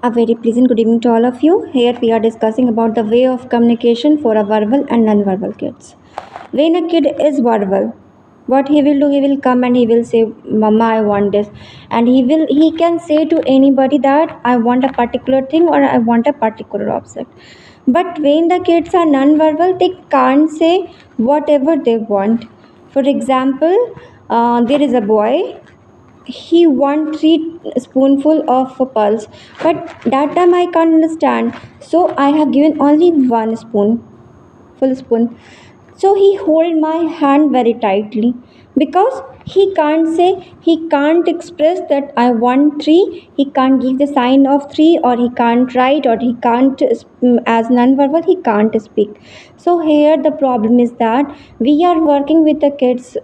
A very pleasant good evening to all of you. Here we are discussing about the way of communication for a verbal and non-verbal kids. When a kid is verbal, what he will do, he will come and he will say, "Mama, I want this," and he can say to anybody that I want a particular thing or I want a particular object. But when the kids are non-verbal, they can't say whatever they want. For example, there is a boy, he want 3 spoonful of pearls, but that time I can't understand, so I have given only 1 spoon, full spoon. So he hold my hand very tightly because he can't say, he can't express that I want 3, he can't give the sign of 3, or he can't write, or he can't as non-verbal he can't speak. So here the problem is that we are working with the kids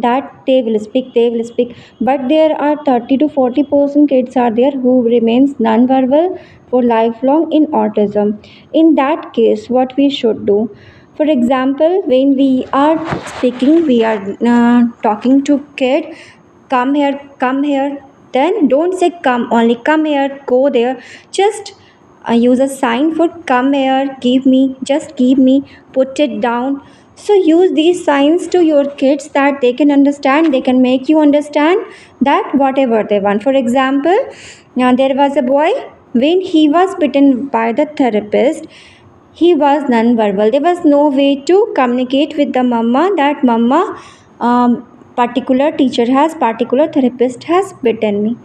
that they will speak, but there are 30 to 40% kids are there who remains non-verbal for lifelong in autism. In that case, what we should do, for example, when we are speaking, we are talking to kid, come here, then don't say come only, come here, go there, just use a sign for come here, give me, just give me, put it down. So use these signs to your kids that they can understand, they can make you understand that whatever they want. For example, now there was a boy, when he was bitten by the therapist, he was non-verbal. There was no way to communicate with the mama that mama, particular teacher has, particular therapist has bitten me.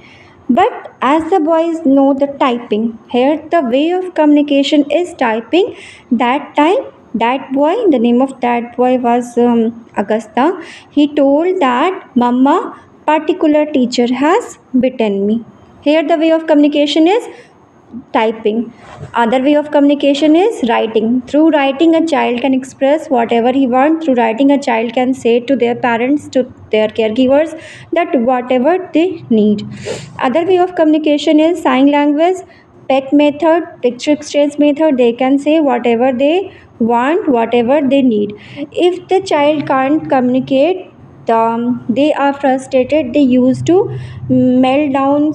But as the boys know the typing, here the way of communication is typing. That time, that boy, the name of that boy was Augusta. He told that Mama, particular teacher has bitten me. Here the way of communication is typing. Other way of communication is writing. Through writing, a child can express whatever he wants. Through writing, a child can say to their parents, to their caregivers, that whatever they need. Other way of communication is sign language, PEC method, picture exchange method. They can say whatever they want, whatever they need. If the child can't communicate, they are frustrated, they used to melt down,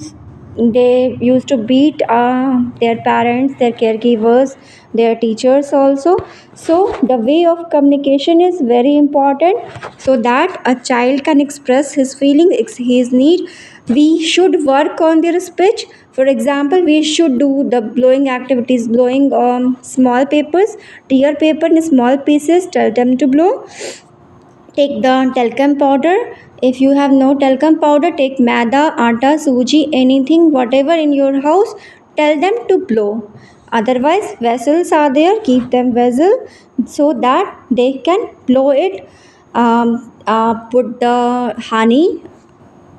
they used to beat their parents, their caregivers, their teachers also. So the way of communication is very important, so that a child can express his feeling, his need. We should work on their speech. For example, we should do the blowing activities, blowing small papers, tear paper in small pieces, tell them to blow. Take the talcum powder. If you have no talcum powder, take maida, atta, suji, anything, whatever in your house, tell them to blow. Otherwise, vessels are there, keep them vessel so that they can blow it. Put the honey,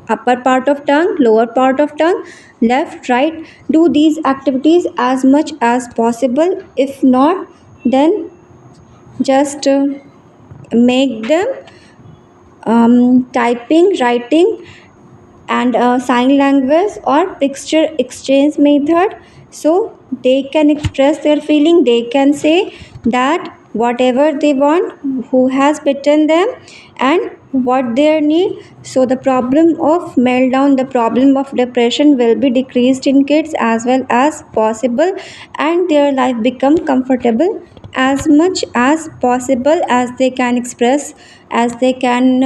upper part of tongue, lower part of tongue, left, right. Do these activities as much as possible. If not, then just make them typing, writing, and sign language or picture exchange method, so they can express their feeling, they can say that whatever they want, who has bitten them, and what they need. So the problem of meltdown, the problem of depression will be decreased in kids as well as possible, and their life become comfortable as much as possible, as they can express, as they can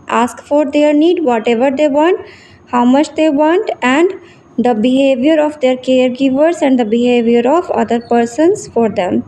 ask for their need, whatever they want, how much they want, and the behavior of their caregivers and the behavior of other persons for them.